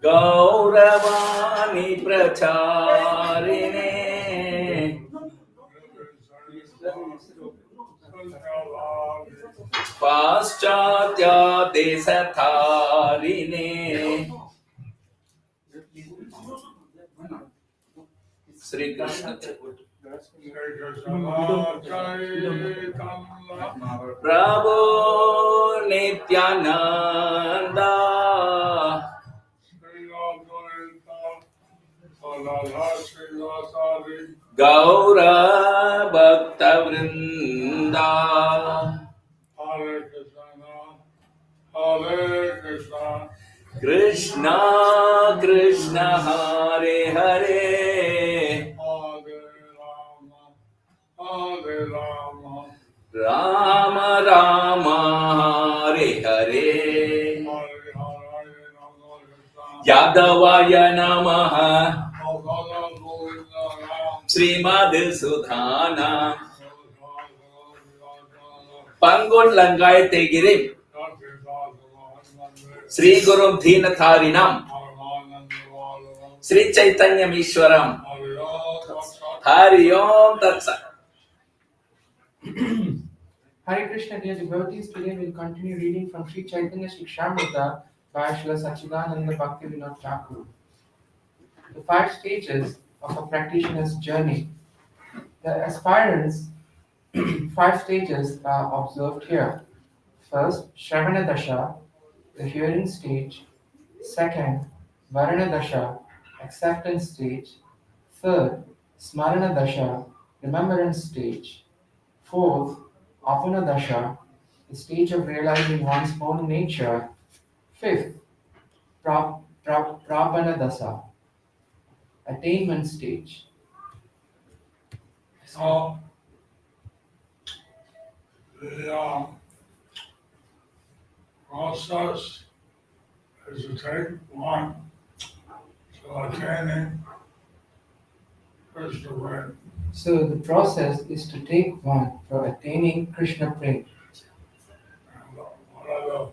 Gauravani pracharine Paschatya desatharine Sri Krishna Prabhu Nityananda Gaura Bhakta Vrinda Krishna Krishna Hare Hare Rama Rama Hare Hare Yadavaya Namaha Srimad Sudhana Pangun Langai Tegirim Sri Gurum Dhinatharinam Sri Caitanya-siksamrta Hari Om Tatsat. Hare Krishna, dear devotees. Today we'll continue reading from Sri Caitanya-siksamrta by Srila Sachidananda Bhaktivinoda Thakur. The 5 stages of a practitioner's journey. The aspirants' 5 stages are observed here. First, Shravana Dasha, the hearing stage. Second, Varana Dasha, acceptance stage. Third, Smarana Dasha, remembrance stage. Fourth, Apana Dasha, the stage of realizing one's own nature. Fifth, Prabhana Dasa, attainment stage. So, the process is to take one to attaining Krishna brain. So the process is to take one for attaining Krishna Prem. And what are the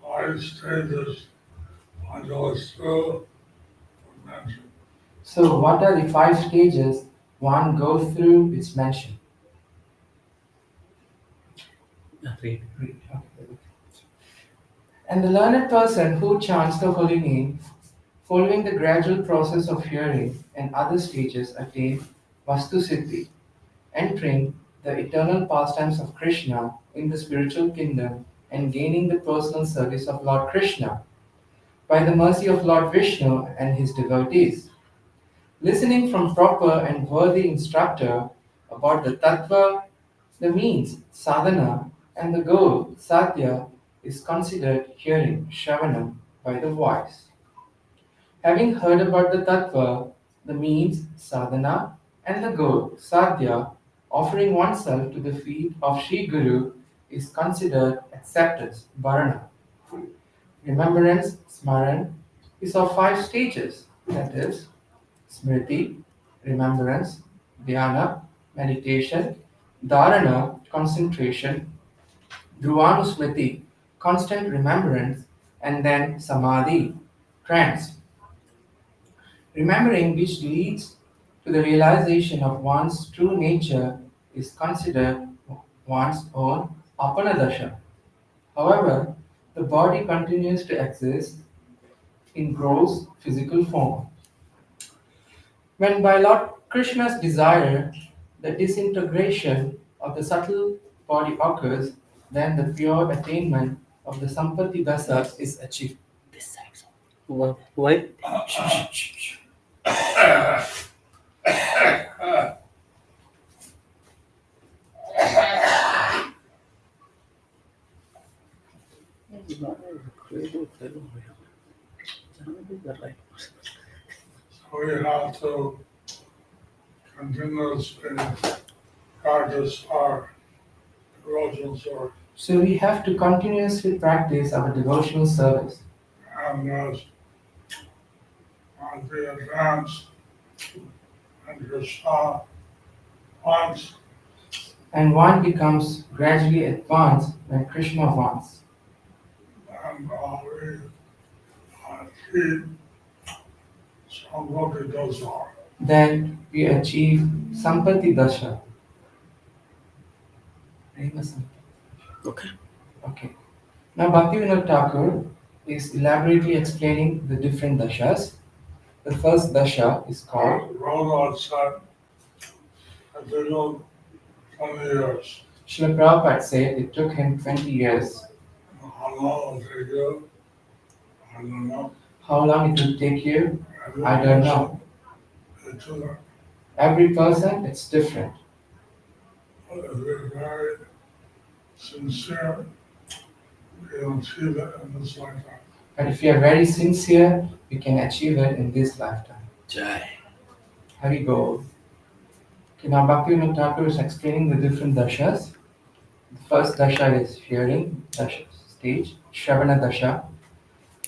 5 stages one goes through we mentioned. So what are the 5 stages one goes through? It's mentioned. And the learned person who chants the holy name, following the gradual process of hearing and other stages, attain Vastu Siddhi, entering the eternal pastimes of Krishna in the spiritual kingdom and gaining the personal service of Lord Krishna by the mercy of Lord Vishnu and his devotees. Listening from proper and worthy instructor about the tattva, the means, sadhana, and the goal, sadhya, is considered hearing, shravanam, by the voice. Having heard about the tattva, the means, sadhana, and the goal, sadhya, offering oneself to the feet of Sri Guru is considered acceptance, bharana. Remembrance, smaran, is of 5 stages, that is, smriti, remembrance, dhyana, meditation, dharana, concentration, dhruvanusmriti, constant remembrance, and then samadhi, trance. Remembering which leads to the realization of one's true nature is considered one's own apanadasha. However, the body continues to exist in gross physical form. When by Lord Krishna's desire the disintegration of the subtle body occurs, then the pure attainment of the Sampati Dasa is achieved. Why? So we have to continuously practice our devotional service. So we have to continuously practice our devotional service. And as we advance and Krishna wants, And one becomes gradually advanced when Krishna wants. and and we achieve Samvati Dasa. then we achieve Sampati Dasha. Okay. Okay. Now Bhaktivinoda Thakur is elaborately explaining the different dashas. The first dasha is called Raghunath said, it took 20 years. Srila Prabhupada said it took him 20 years. How long will it take you? I don't know. How long it will take you? I don't know. It took, Every person, it's different. if you're very sincere, you'll achieve it in this lifetime. But if you are very sincere, you can achieve it in this lifetime. Jai. Hari Bol. Okay, now Bhaktivinoda Thakur is explaining the different dashas. The first dasha is hearing dasha stage, Shravana dasha.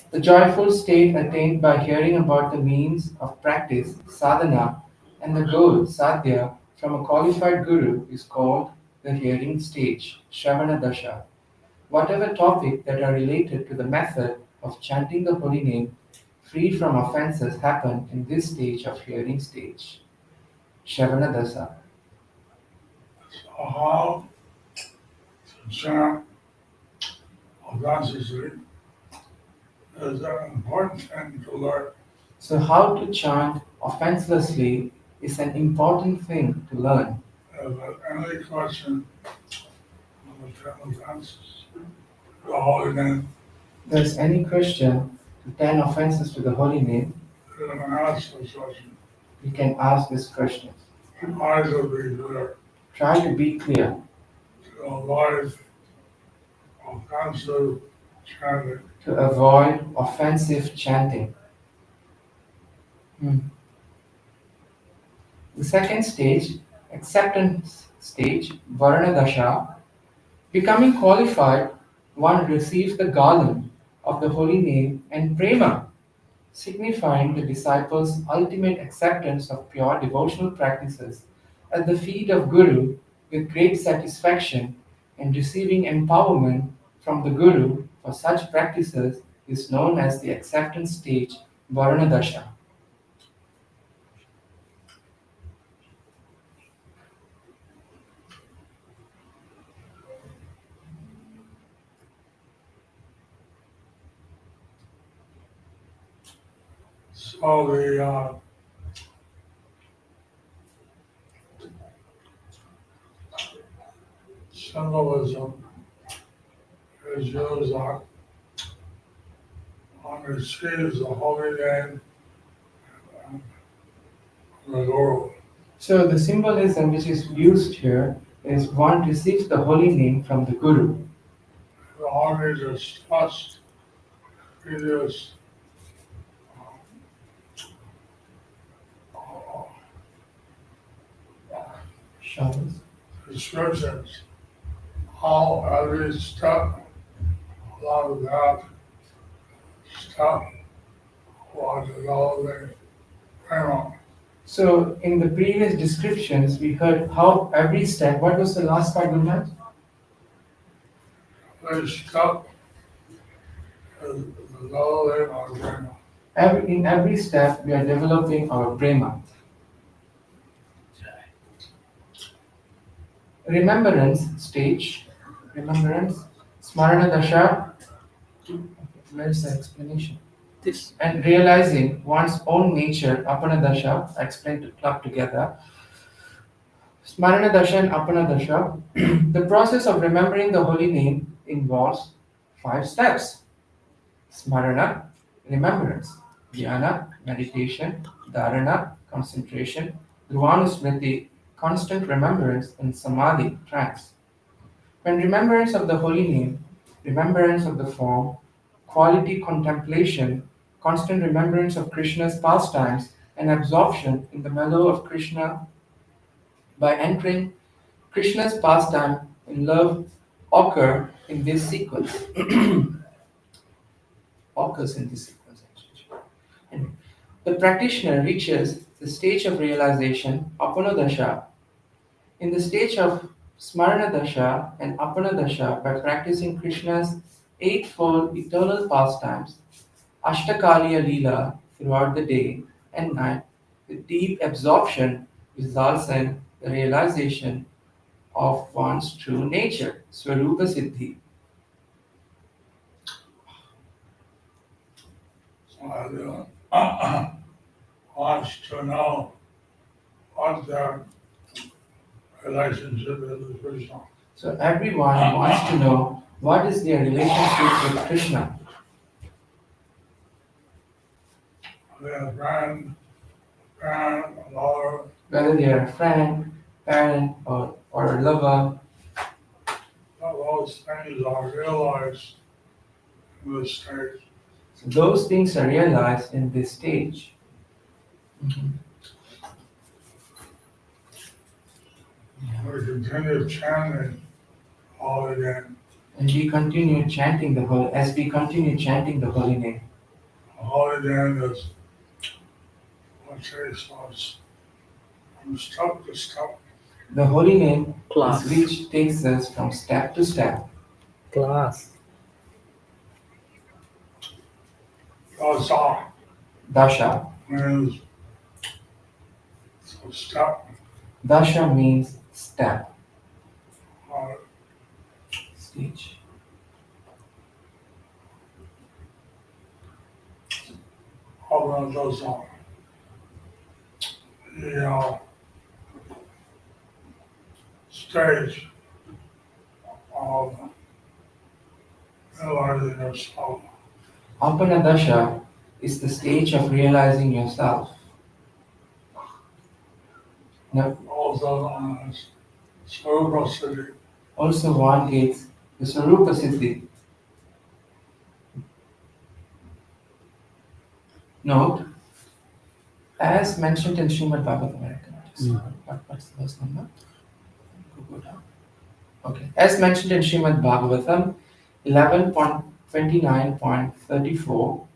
The joyful state attained by hearing about the means of practice, sadhana, and the goal, sadhya, from a qualified guru is called the hearing stage, Shravana dasha. Whatever topic that are related to the method of chanting the holy name, free from offenses, happen in this stage of hearing stage, Shravana dasha. So how to chant authentically is an important thing to learn. So, how to chant offenselessly is an important thing to learn. If there's any question on the 10 offenses, the holy name, If there's any question to 10 offenses to the holy name, you can ask the question. you can ask this question. Try to be clear, Try to be clear to avoid offensive chanting. to avoid offensive chanting. The second stage, acceptance stage, Varana Dasha, becoming qualified, one receives the garland of the holy name and prema, signifying the disciple's ultimate acceptance of pure devotional practices at the feet of Guru with great satisfaction, and receiving empowerment from the Guru for such practices is known as the acceptance stage, Varana Dasha. So the symbolism is used on receives the holy name and the Guru. So the symbolism which is used here is one receives the holy name from the Guru. The already discussed previous Shabbos. descriptions, how every step along that step was developing prema. So in the previous descriptions, we heard how every step. What was the last part, Gurmat? Every step is developing our prema. In every step, we are developing our prema. Remembrance stage. Remembrance. Smarana Dasha. Where is the explanation? This. And realizing one's own nature, Apana Dasha, I explained to club together. Smarana Dasha and Apana Dasha. The process of remembering the holy name involves 5 steps. Smarana, remembrance. Dhyana, meditation. Dharana, concentration. Dhruvanusmriti, constant remembrance. And Samadhi, trance. When remembrance of the holy name, remembrance of the form, quality contemplation, constant remembrance of Krishna's pastimes, and absorption in the mellow of Krishna by entering Krishna's pastime in love occur in this sequence. Occurs in this sequence actually. And the practitioner reaches the stage of realization, Apanodasha. In the stage of Smarana Dasha and Apana Dasha, by practicing Krishna's eightfold eternal pastimes, Ashtakaliya Leela throughout the day and night, with deep absorption results in the realization of one's true nature, Swarupa Siddhi. So everyone wants to know what their relationship is with Krishna. So everyone wants to know what is their relationship with Krishna. They have friend, parent, lover, Whether they are a friend, parent, or a lover, all those things are realized in this stage. so those things are realized in this stage. We continue chanting all again. And we continue chanting the holy, as we continue chanting the holy name. All again is what takes us from step to step. The holy name Class. is which takes us from step to step. Class. Dasa Dasha. means so step, Dasha means step, uh, stage. all of those the stage of realizing yourself. Apanadasha is the stage of realizing yourself. Now, Also known as Swarupa Siddhi. also one gets the Sarupa Siddhi. Note, as mentioned in Srimad Bhagavatam, what's the verse number? Go down. Okay. As mentioned in Srimad Bhagavatam 11.29.34,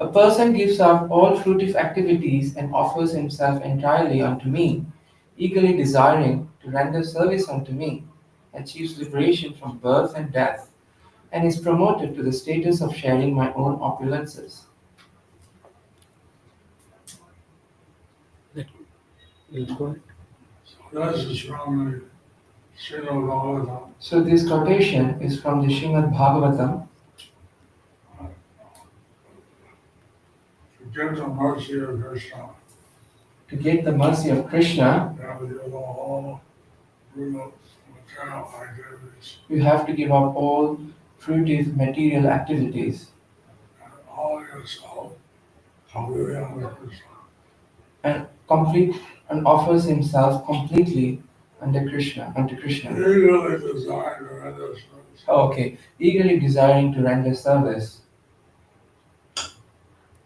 a person gives up all fruitive activities and offers himself entirely unto me, eagerly desiring to render service unto me, achieves liberation from birth and death, and is promoted to the status of sharing my own opulences. Let's go ahead. This is from the Srimad Bhagavatam. So this quotation is from the Srimad Bhagavatam. To give the mercy of Krishna, To get the mercy of Krishna, you have to give all brutal material activities you have to give up all fruitive material activities and all yourself hallelujah unto Krishna. and complete and offers himself completely unto Krishna. Eagerly desire to render service. Oh, okay. Eagerly desiring to render service.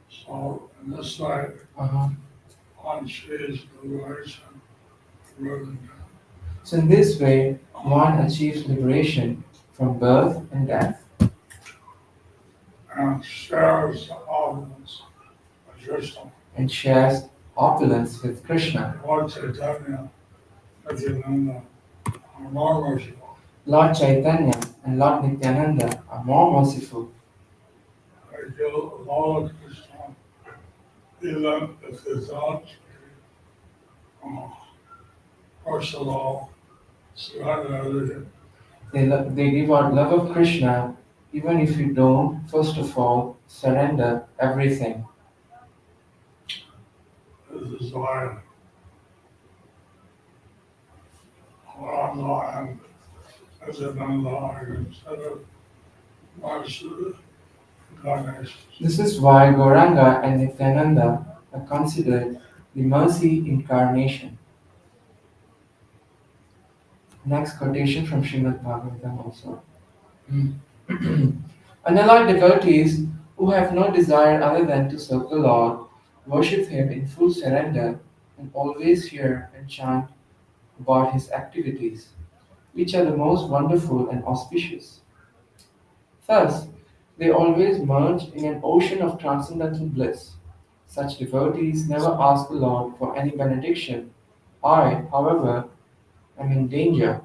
So in this way, Uh-huh. one achieves liberation from birth and death. So in this way, one achieves liberation from birth and death And shares the opulence of Krishna. and shares opulence with Krishna. Lord Chaitanya, Nityananda are more merciful. Lord Chaitanya and Lord Nityananda are more merciful. They give all of Krishna, even if it's not uh, first of all, surrender everything. They give out love of Krishna even if you don't, first of all, surrender everything. This is why Rama and Nityananda are considered mercy incarnations. This is why Gauranga and Nityananda are considered the mercy incarnation. Next quotation from Srimad Bhagavatam also. Unalloyed devotees who have no desire other than to serve the Lord worship Him in full surrender and always hear and chant about His activities, which are the most wonderful and auspicious. Thus, they always merge in an ocean of transcendental bliss. Such devotees never ask the Lord for any benediction. I, however, am in danger.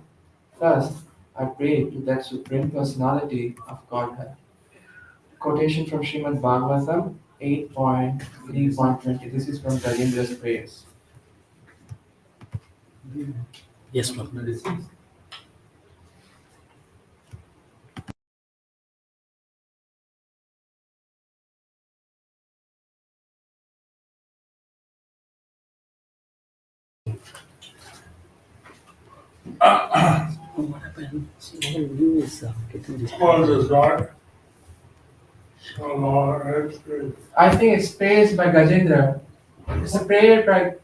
Thus, I pray to that Supreme Personality of Godhead. quotation from Srimad Bhagavatam 8.3.20. This is from Gajendra's prayers. Yes, ma'am. What happened? Someone new is getting What disturbed. is right? So, it's I think it's prayers by Gajendra. It's a prayer by.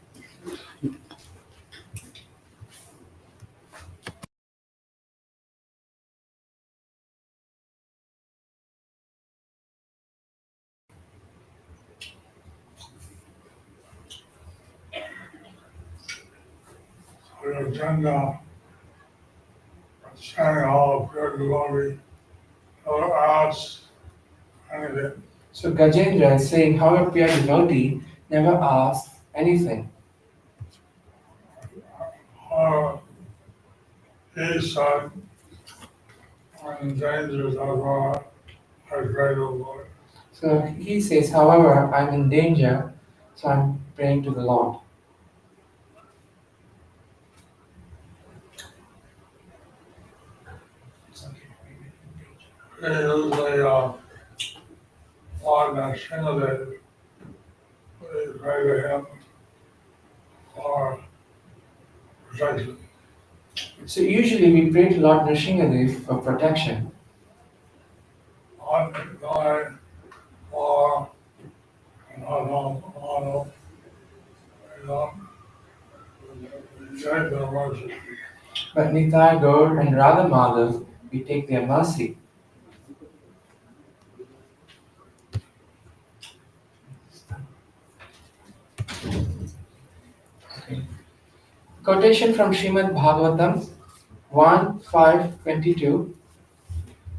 your agenda, saying all of your glory, or ask anything. So Gajendra is saying how a pure devotee never asks anything. Or he said, when dangers are our greater Lord. So he says, however, I'm in danger, so I'm praying to the Lord. He is a Lord that simulated the greater him for protection. So usually we pray to Lord Nrsingadev for protection. On the or on you know, take the mercy. But Nitai, Gaur and Radha Madhav, we take their mercy. Quotation from Srimad Bhagavatam 1.5.22.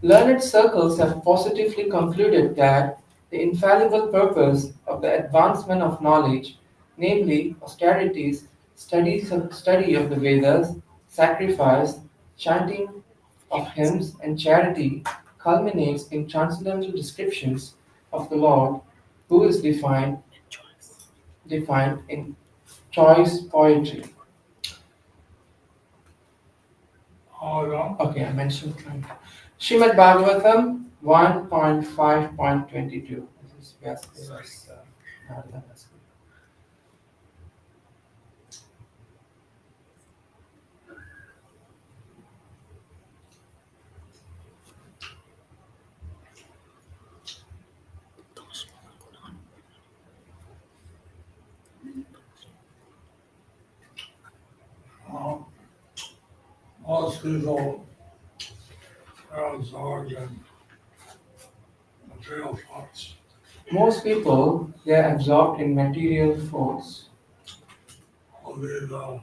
Learned circles have positively concluded that the infallible purpose of the advancement of knowledge, namely austerities, study of the Vedas, sacrifice, chanting of hymns, and charity, culminates in transcendental descriptions of the Lord, who is defined in choice poetry. Hold on. Okay, I mentioned Srimad Bhagavatam 1.5.22. This is Vyasadeva's Narada's. Um, most people are absorbed in material thoughts. Most people, they are absorbed in material force. Will be the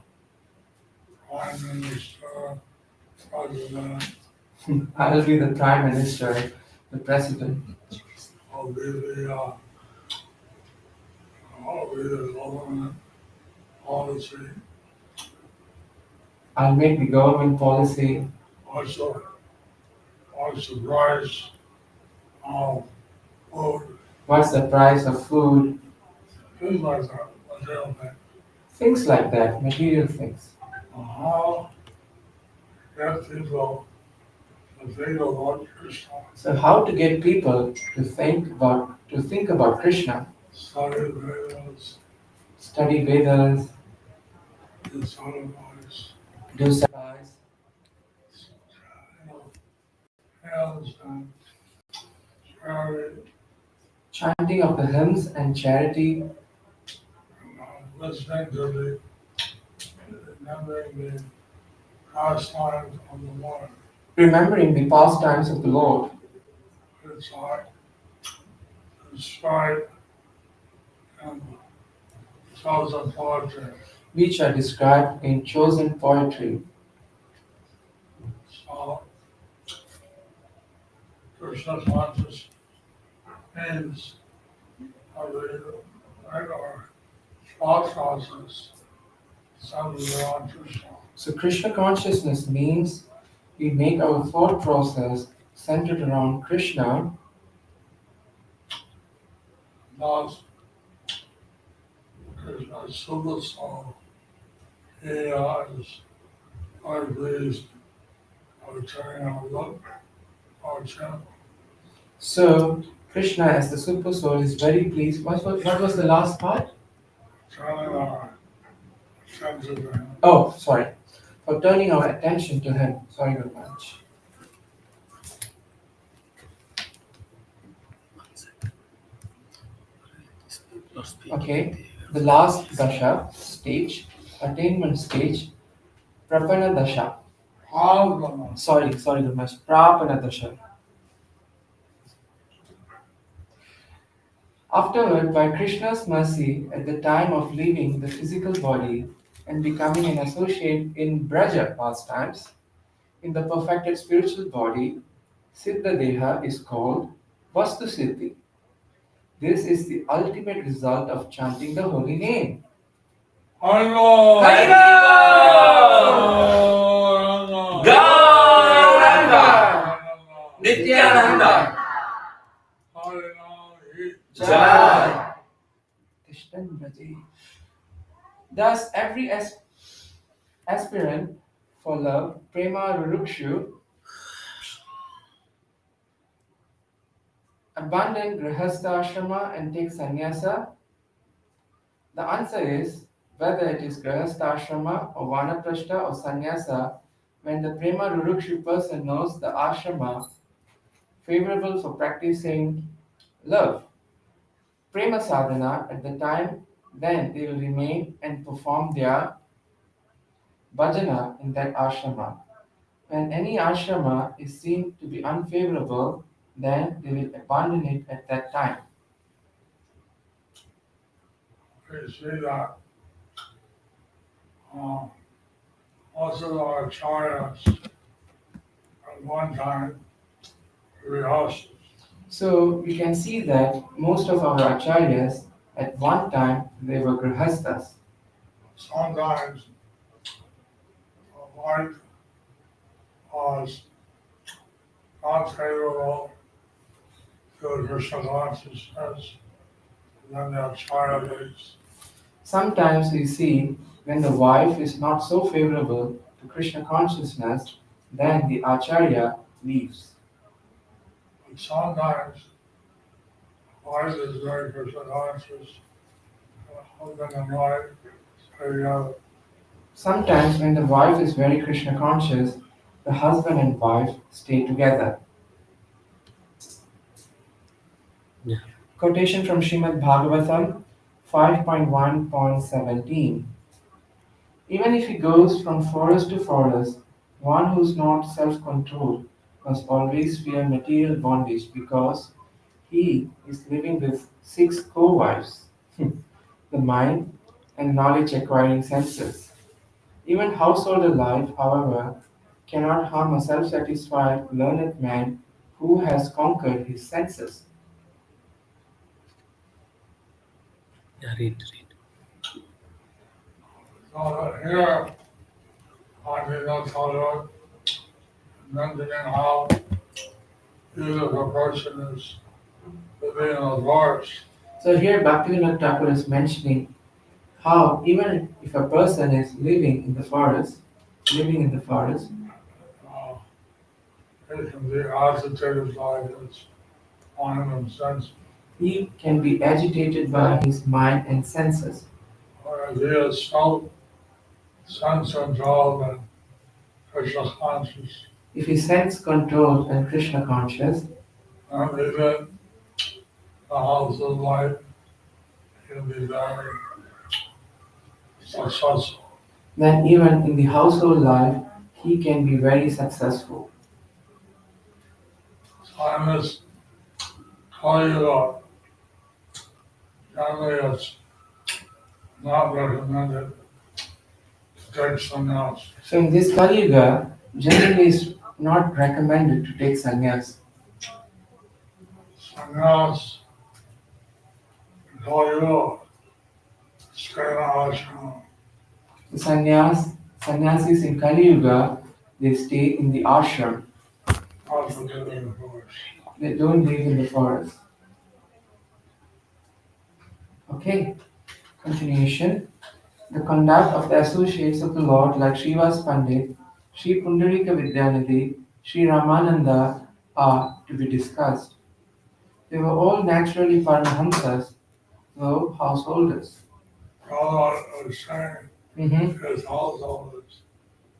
prime minister, president, I'll be the Prime Minister, the President. will be the government policy. I'll make the government policy. Also, what's the price of food, What's the price of food? things like that, material things. Things like that, material things. How get people to think about Krishna, So how to get people to think about Krishna, study Vedas, study Vedas, do sacrifice, do sacrifice, you know, hymns and charity, chanting of the hymns and charity, listening to the, remembering the pastimes of the Lord. remembering the pastimes of the Lord. It's like described in chosen poetry. Which are described in chosen poetry. So, Krishna conscious means of the regular thought process centered around Krishna. So Krishna consciousness means we make our thought process centered around Krishna, Thus, Krishna's super soul, he is very pleased of turning our look our channel. So Krishna, as the super soul, is very pleased. What was the last part? Turning our attention to him. Oh, sorry. For turning our attention to him. Sorry very much. Okay. The last dasha stage, attainment stage, prapana dasha. How Sorry very much. Prapana dasha. Afterward, by Krishna's mercy, at the time of leaving the physical body and becoming an associate in Braja pastimes, in the perfected spiritual body, Siddha Deha is called Vastu Siddhi. This is the ultimate result of chanting the holy name. Haribo! Haribo! Gauranga! Nityananda! Jai! Krishnan Braje. Thus, every aspirant for love, prema rurukshu, abandon grihastha ashrama and take sannyasa? The answer is whether it is grihastha ashrama or vanaprastha or sannyasa, when the prema rurukshu person knows the ashrama favorable for practicing love, prema sadhana at the time, then they will remain and perform their bhajana in that ashrama. When any ashrama is seen to be unfavorable, then they will abandon it at that time. We see that also our acharyas at one time rehearsed. So we can see that most of our acharyas at one time they were grihasthas. Sometimes a wife was not favorable to Krishna consciousness, and then the acharya leaves. Sometimes we see when the wife is not so favorable to Krishna consciousness, then the acharya leaves. But sometimes wife is very Krishna conscious, husband and wife stay together. Sometimes when the wife is very Krishna conscious, the husband and wife stay together. Yeah. Quotation from Srimad Bhagavatam 5.1.17. Even if he goes from forest to forest, one who is not self-controlled must always fear material bondage because he is living with 6 co-wives, the mind and knowledge-acquiring senses. Even household life, however, cannot harm a self-satisfied, learned man who has conquered his senses. Yeah, read. So here, I did not tell you, mentioning how either the person is living in a forest, So here Bhaktivinoda Thakur is mentioning how even if a person is living in the forest, uh, it can be agitated by his mind and sense, he can be agitated by his mind and senses. whereas he is so sense controlled and Krishna conscious, If he sense controlled and Krishna conscious, and even the house of life can be very successful. then even in the household life, he can be very successful. So I must call you up. Generally, it's not recommended to take sannyas. So in this Kali Yuga, generally it's not recommended to take sannyas. Sannyas, call you up. Stay in the ashram. The sannyasis in Kali Yuga, they stay in the ashram. Also live in the forest. They don't live in the forest. Okay, continuation. The conduct of the associates of the Lord like Srivas Pandit, Sri Pundarika Vidyanidhi, Sri Ramananda are to be discussed. They were all naturally Paramahamsas, though householders. Prabhupada was saying Mm-hmm. his householders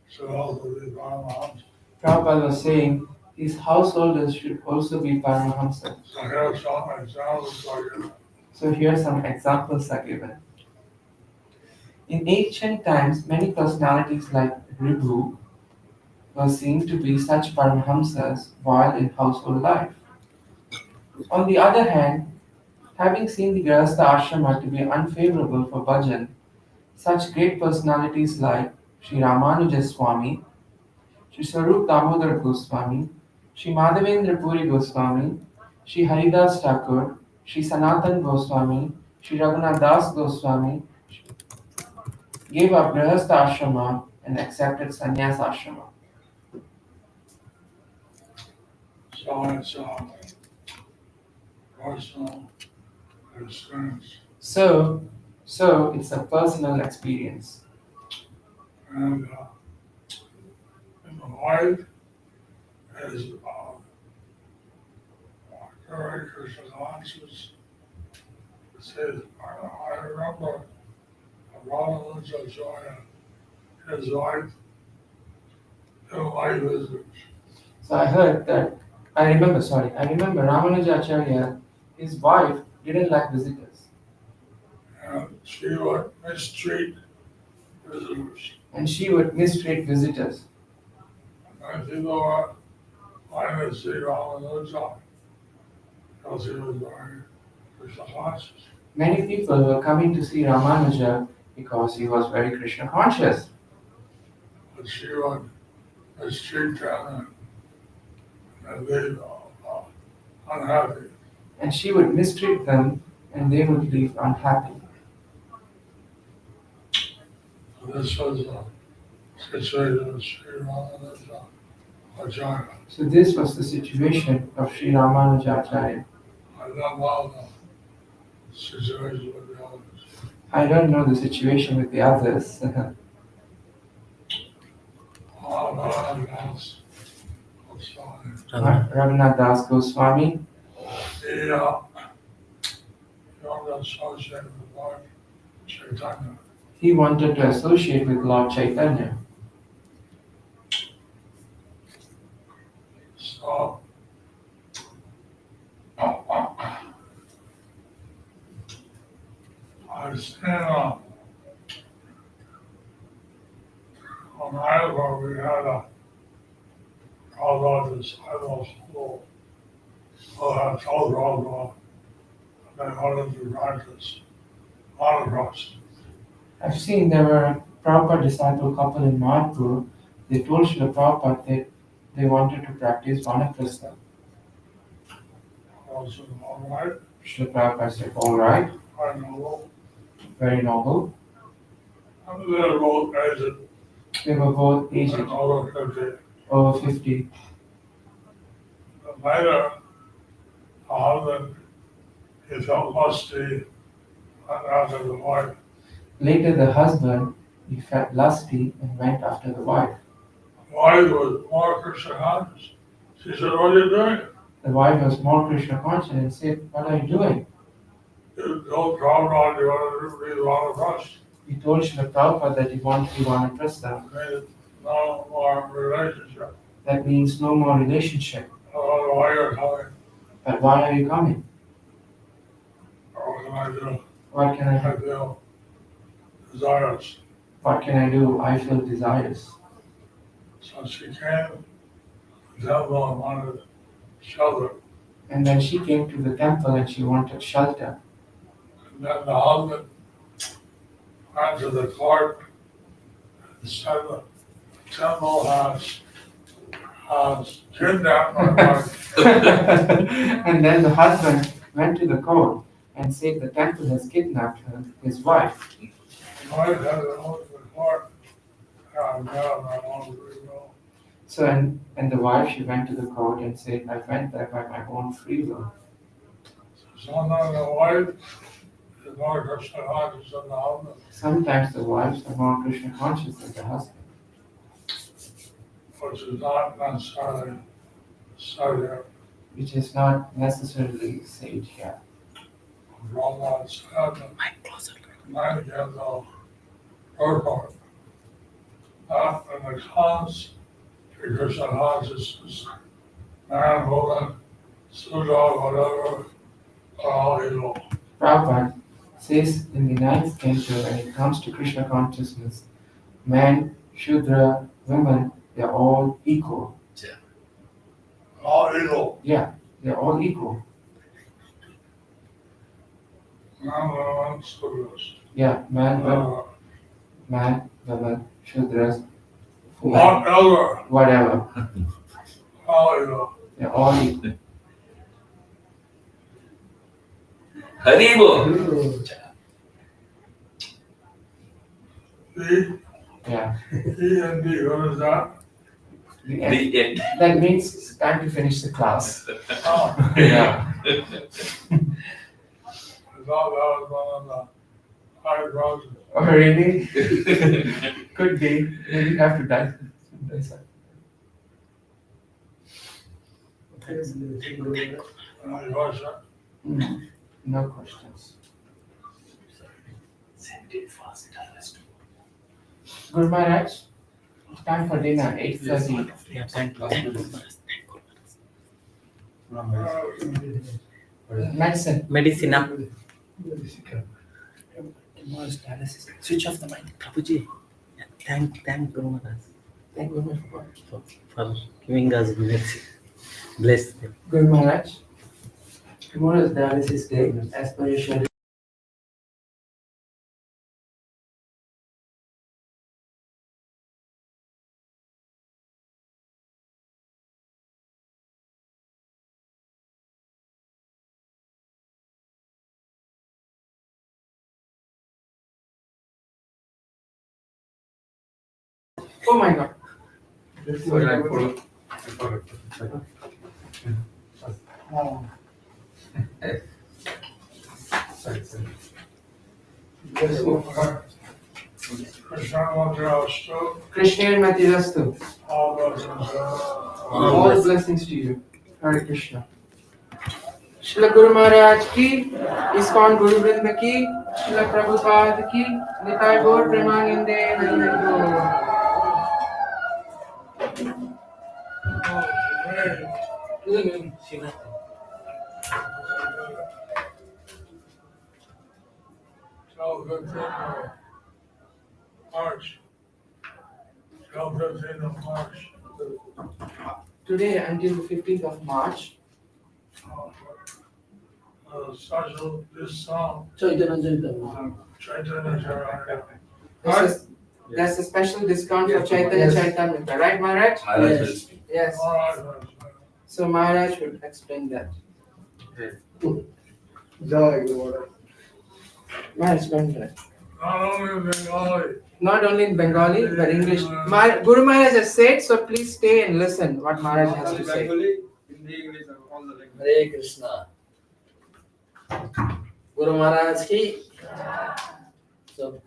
should also be Paramahamsa. Prabhupada was saying these householders should also be Paramahamsas. So here's some examples like that. So here some examples are given. In ancient times, many personalities like Ribhu were seen to be such Paramahamsas while in household life. On the other hand, having seen the Grahastha ashrama to be unfavorable for bhajan, such great personalities like Sri Ramanuja Swami, Sri Swarup Damodar Goswami, Sri Madhavendra Puri Goswami, Sri Haridas Thakur, Sri Sanatan Goswami, Sri Raghunath Das Goswami gave up Grahastha ashrama and accepted sannyas ashrama. So it's personal experience. So it's a personal experience. And the wife is very Krishna conscious. It says, I remember Ramanuja Acharya, his wife, didn't like visitors. So I remember Ramanuja Acharya, his wife didn't like visitors And she would mistreat visitors. and she would mistreat visitors. And people were wanting to see Ramanuja because he was very Krishna conscious. Many people were coming to see Ramanuja because he was very Krishna conscious. But she would mistreat them and leave unhappy. And she would mistreat them and they would leave unhappy. So this was a situation of Sri Ramanuja Acharya. So this was the situation of Sri Ramanuja Acharya. I don't know the situation with the others. I don't know the situation with the others. Ramanuja Raghunath Das Goswami, He wanted to associate with Lord Chaitanya. he wanted to associate with Lord Chaitanya. So, I stand on Iowa, we had a all disciples who had told Rama they wanted to practice monographs. I've seen there were a Prabhupada disciple couple in Madhpur. They told Srila Prabhupada that they wanted to practice Vanaprastha. Also, all right, Srila Prabhupada said, all right, I know. very noble. And they're both aged, They were both aged and over 50. over 50. But later, the husband, he felt lusty after the wife. Later, the husband, he felt lusty and went after the wife. The wife was more Krishna conscious. She said, what are you doing? The wife was more Krishna conscious and said, what are you doing? You don't travel around, you want to read a lot of rush. He told Srila Prabhupada that he wanted to Vanaprastha. Made no more relationship. That means no more relationship. Why you're coming? But why are you coming? What can I do? What can I I do? feel desirous. What can I do? I feel desires. So she came to the temple and wanted shelter. And then she came to the temple and she wanted shelter. And then the husband went to the court and said the temple has kidnapped my wife. And then the husband went to the court and said the temple has kidnapped his wife. The wife had to go to the court. And now I want to go. So and the wife, she went to the court and said, I went there by my own free will. Sometimes the wife is more Krishna conscious than the husband. Sometimes the wives are more Krishna conscious than the husband, Which is not necessarily so here. which is not necessarily said here. Brahma said that man has no purport. Not in the cause to Krishna consciousness. Man, woman, Suda, whatever, are all evil. Prabhupada says in the ninth canto, when it comes to Krishna consciousness, man, Shudra, women, they're all equal. All evil. Yeah, they're all equal. Man, woman, Sudas. Yeah, man, women, Shudras, Whatever, whatever, all evil. they're all equal. Haribo. The Yeah. E and D, what is that? The end. The end. That means it's time to finish the class. Oh, Yeah. I thought that was one of the high roses. Oh, really? Could be. Maybe you have to die. Any question? No questions. Guru Maharaj, it's time for dinner, 8:30. Yeah, thank you. Medicine. Medicine. Switch off the mic, Prabhuji. Thank Guru Maharaj Thank you, Guru Maharaj. for giving us medicine. Bless them. Guru Maharaj, tomorrow is dialysis day, as per your schedule. Oh my God. Krishna Mantra, Krishna and Matirastu. all those All blessings to you. Hare Krishna. Srila Guru Maharaj ki, ISKCON Guru Vrinda ki, Srila Prabhupada ki, Nitai Gaur Premanande, Hari Hari Till 15th of March. Till 15th of March. Today until the 15th of March, Special, this song, Chaitanya-siksamrta. Chaitanya-siksamrta. there's a special discount for Caitanya-siksamrta, right Maharaj? Yes. Yes. All right, So Maharaj would explain that. Jai Guru. Maharaj, go ahead. not only in Bengali, Not only in Bengali, but English. Guru Maharaj has said, so please stay and listen what Maharaj has to say. Hare Krishna. Guru Maharaj ki. So,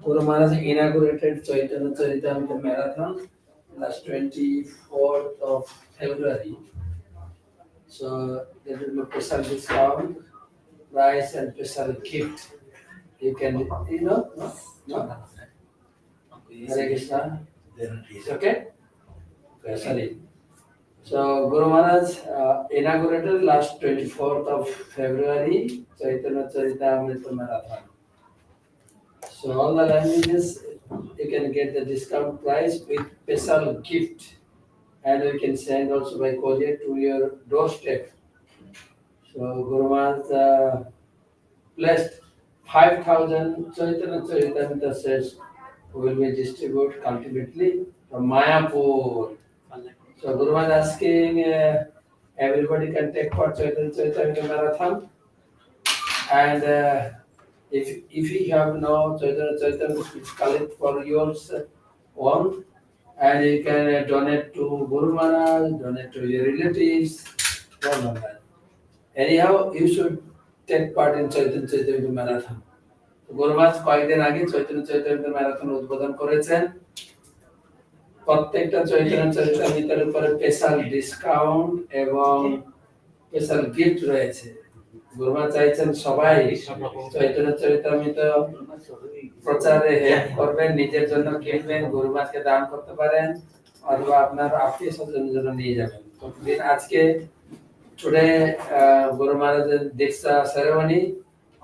Guru Maharaj inaugurated Chaitanya-siksamrta Marathon last 24th of February. So, there will be special discount, price and special gift. You can, No? Hare Krishna. Okay? Okay, sorry. So Guru Maharaj inaugurated last 24th of February Chaitanya-siksamrta Marathon. So all the languages you can get the discount price with special gift, and you can send also by courier to your doorstep. So Guru Maharaj blessed 5,000 Chaitanya-siksamrta sets will be distributed ultimately from Mayapur. So Guru Maharaj asking everybody can take part Chaitanya-siksamrta Marathon, and if you have no Chaitanya-siksamrta, please collect for yours own, and you can donate to Guru Maharaj, donate to your relatives, all of that. Anyhow, you should take part in Chaitanya-siksamrta Marathon. গুরুমাজ কয়েকদিন আগে Chaitanya Chaitanya marathon উদ্বোধন করেছেন। প্রত্যেকটা চৈতন্য চরিতামৃতের উপরে special discount এবং special gift রয়েছে। গুরুমা চাইছেন সবাই চৈতন্য চরিতামৃত প্রচারে হেল্প করবেন, নিজের জন্য কিনবেন, গুরুমাকে দান করতে পারেন অথবা আপনার আত্মীয় স্বজনের জন্য নিয়ে যাবেন। আজকে today Guru Maharaj's Diksha ceremony,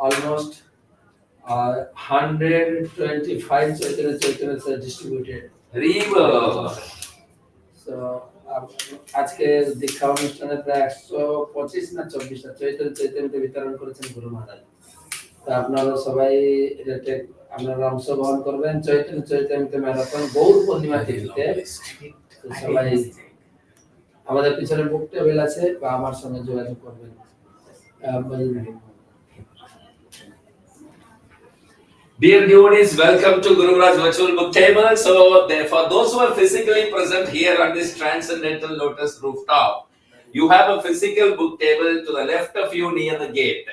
almost 125 Chaitanya are distributed. So আজকে দীক্ষা অনুষ্ঠানে প্রায় 125 না 24টা চৈতন্য বিতরণ করেছেন গুরু মহারাজ। তো আপনারা সবাই এটাতে আপনারা অংশগ্রহণ করবেন। চৈতন্য ম্যারাথন গৌর পূর্ণিমা তিথিতে সবাই আমাদের পিছনে বুক টেবিল আছে বা আমার সঙ্গে যোগাযোগ করবেন। Dear devotees, welcome to Guru Maharaj Virtual Book Table. So, for those who are physically present here on this transcendental lotus rooftop, you have a physical book table to the left of you near the gate.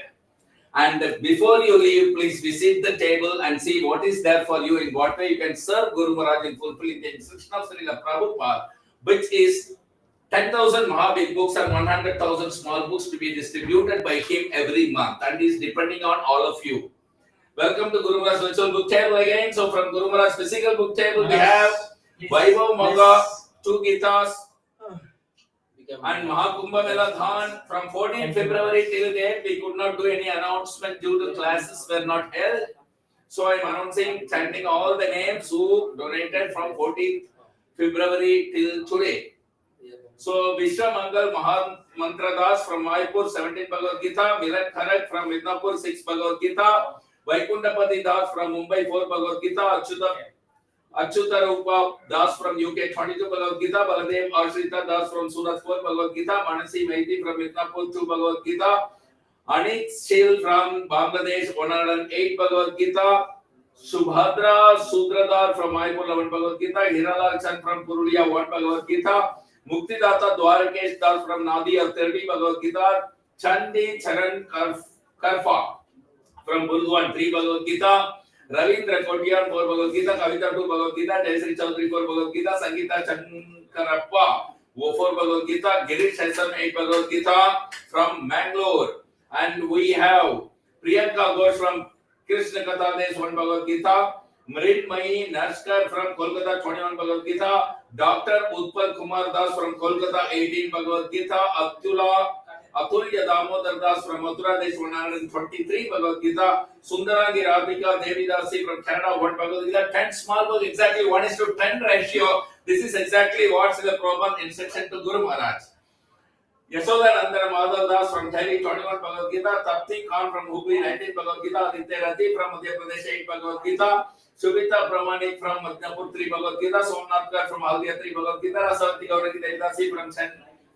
And before you leave, please visit the table and see what is there for you, in what way you can serve Guru Maharaj in fulfilling the instruction of Sri Prabhupada, which is 10,000 Mahabig books and 100,000 small books to be distributed by him every month, and is depending on all of you. Welcome to Guru Maharaj Virtual Book Table again. So from Guru Maharaj physical book table, we have Vaibhav Magga, 2 Gitas, and Mahakumbha Mela Dhan. From 14th February till date, we could not do any announcement due to classes were not held. So I am announcing, chanting all the names who donated from 14th February till today. So Vishwa Mangal Mahan Mantra Das from Maipur, 17 Bhagavad Gita, Milan Kharak from Midnapur, 6 Bhagavad Gita, Vaikundapati Das from Mumbai, 4 Bhagavad Gita, Achyuta Rupa Das from UK, 22 Bhagavad Gita, Baladev Ashrita Das from Surat, 4 Bhagavad Gita, Manasi Maiti from Midnapur, 2 Bhagavad Gita, Anik Shil from Bangladesh, 108 Bhagavad Gita, Subhadra Sudradar from Maipur, 11 Bhagavad Gita, Hiralal Chand from Purulia, 1 Bhagavad Gita, Muktidata Dwarkesh Das from Nadia, 30 Bhagavad Gita, Chandi Charan Karfa from Burduan, 3 Bhagavad Gita, Ravindra Kotiyan, 4 Bhagavad Gita, Kavita, 2 Bhagavad Gita, Jayasri Chaudhary, 4 Bhagavad Gita, Sangeeta Chankarappa, 4 Bhagavad Gita, Girish Hassan, 8 Bhagavad Gita from Mangalore, and we have Priyanka Ghosh from Krishna Kathadesh, 1 Bhagavad Gita, Mridmayi Narskar from Kolkata, 21 Bhagavad Gita, Dr. Utpal Kumar Das from Kolkata, 18 Bhagavad Gita, Atulya Damodar Das from Mathura Desh, 123 Bhagavad Gita, Sundarangi Radhika Devi Dasi from Canada, 1 Bhagavad Gita, 10 small books, exactly 1:10 ratio. This is exactly what's in the Prabhupada instruction to Guru Maharaj. Yashodanandana Madhav Das from Delhi, 21 Bhagavad Gita, Tapti Khan from Hubli, 19 Bhagavad Gita, Aditya Rathi from Madhya Pradesh, 8 Bhagavad Gita, Subhita Pramanik from Madhyapur, 3 Bhagavad Gita, Somnath Kar from Haldia, 3 Bhagavad Gita, Rasavati Gauraki Devdasi from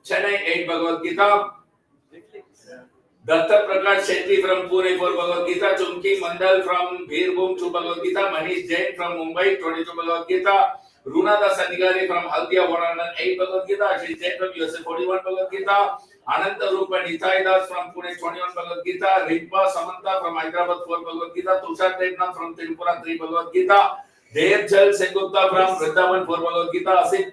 Chennai, 8 Bhagavad Gita, Datta Prakash Shetty from Pune, 4 Bhagavad Gita, Chumki Mandal from Birbhum, 2 Bhagavad Gita, Manish Jain from Mumbai, 22 Bhagavad Gita, Runada Sanigari from Haldia, 108 Bhagavad Gita, Ashish Jain from USA, 41 Bhagavad Gita, Ananta Rupa Nitai Das from Pune, 21 Bhagavad Gita, Rimpa Samanta from Hyderabad, 4 Bhagavad Gita, Tushar Devnath from Tripura, 3 Bhagavad Gita, Devjal Sengupta from Vrindavan, 4 Bhagavad Gita, Asit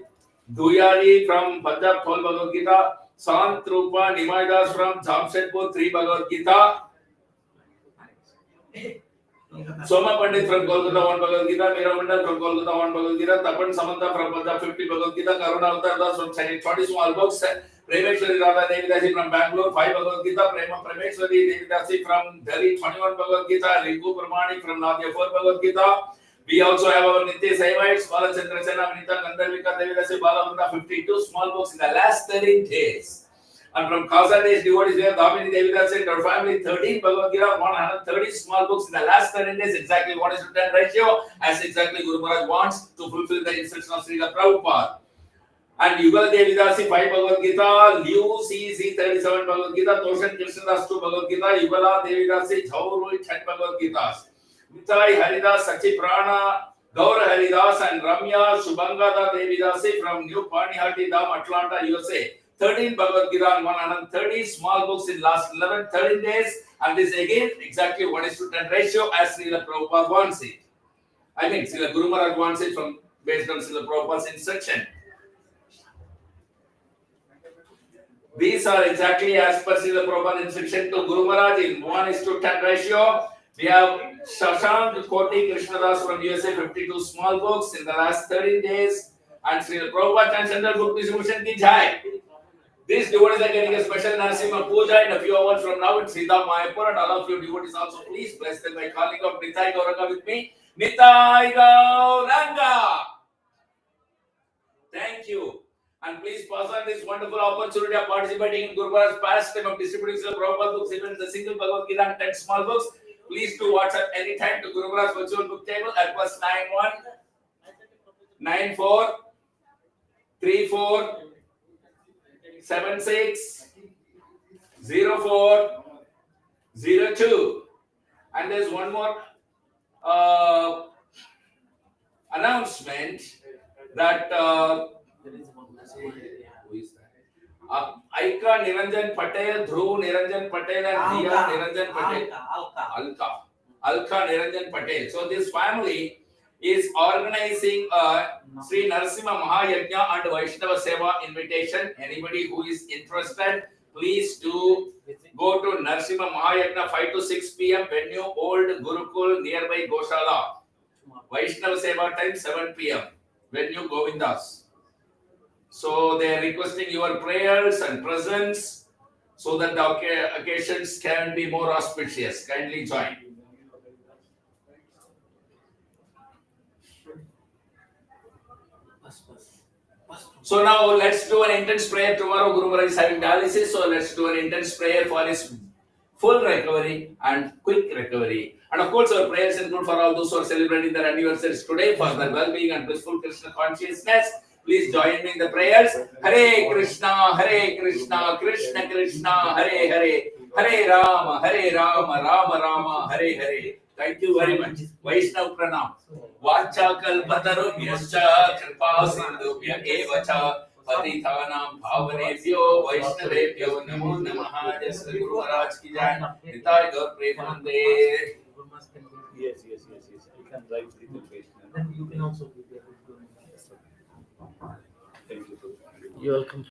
Duyari from Punjab, 12 Bhagavad Gita, Sant Rupa Nimai Das from Jamshedpur, 3 Bhagavad Gita, Soma Pandit from Kolkata, 1 Bhagavad Gita, Meera Mandal from Kolkata, 1 Bhagavad Gita, Tapan Samanta from Punjab, 50 Bhagavad Gita, Karuna Avatar Das from Chennai, 20 small books, Premeshwari Radha Devi Dasi from Bangalore, 5 Bhagavad Gita, Prema Premeshwari Devi Dasi from Delhi, 21 Bhagavad Gita, Rinku Pramani from Nadia, 4 Bhagavad Gita. We also have our Nitya Saivites, Balachandra Sena, Vinita Gandharvika Devi Dasi, Balavanda, 52 small books in the last 13 days. And from Khalsa Desh devotees, we have Damini Devi Dasi and her family, 13 Bhagavad Gita, 130 small books in the last 13 days, exactly 1:10 ratio, as exactly Guru Maharaj wants to fulfill the instruction of Sri Prabhupada. And Yugal Devi Dasi, 5 Bhagavad Gita, Liu CC 37 Bhagavad Gita, Toshan Krishnadas 2 Bhagavad Gita, Yugala Devi Dasi, Jhauru 10 Bhagavad Gitas, Vitai Haridas, Sachi Prana, Gaur Haridas, and Ramya Subhangada Devi Dasi from New Panihati Dam, Atlanta, USA, 13 Bhagavad Gita and 130 small books in last 13 days. And this again exactly 1:10 ratio as Srila Prabhupada wants it. I mean, Srila Guru Maharaj wants it from based on Srila Prabhupada's instruction. These are exactly as per Srila Prabhupada's instruction to Guru Maharaj in 1:10 ratio. We have Shashank Koti Krishnadas from USA, 52 small books in the last 13 days. And Srila Prabhupada Transcendental Book Distribution ki jai. These devotees are getting a special Narasimha Puja in a few hours from now in Sridham Mayapur, and all of you devotees also please bless them by calling out Nitai Gauranga with me. Nitai Gauranga! Thank you. And please pass on this wonderful opportunity of participating in Guru Maharaj's pastime of distributing Srila Prabhupada books, even the single Bhagavad Gita and 10 small books. Please do WhatsApp anytime to Guru Maharaj's virtual book table at +91 94 34 76 04 02. And there's one more announcement that who is that? Aika Niranjan Patel, Dhruv Niranjan Patel, and Diya Niranjan Patel. Alka Niranjan Patel. So this family is organizing a Sri Narasimha Mahayajna and Vaishnava Seva invitation. Anybody who is interested, please do go to Narasimha Mahayajna 5 to 6 p.m. venue, Old Gurukul nearby Goshala. Vaishnava Seva time 7 p.m. venue Govindas. So they are requesting your prayers and presence so that the occasions can be more auspicious. Kindly join. So now let's do an intense prayer. Tomorrow Guru Maharaj is having dialysis, so let's do an intense prayer for his full recovery and quick recovery. And of course, our prayers include for all those who are celebrating their anniversaries today for their well-being and blissful Krishna consciousness. Please join me in the prayers. Hare Krishna, Krishna Krishna, Hare Hare, Hare Rama, Rama Rama, Hare Hare. Thank you very much. Vaishnav Pranam. Vachakal Patarubhyascha Kripa Sindhubhya Evacha Patithanam Bhavanebhyo Vaishnavebhyo Namo Namaha. Just Guru Maharaj ki jai. Nitai Gaur Premanande. Yes. You can write the page. Then you can also be able to do it. Thank you. You're welcome.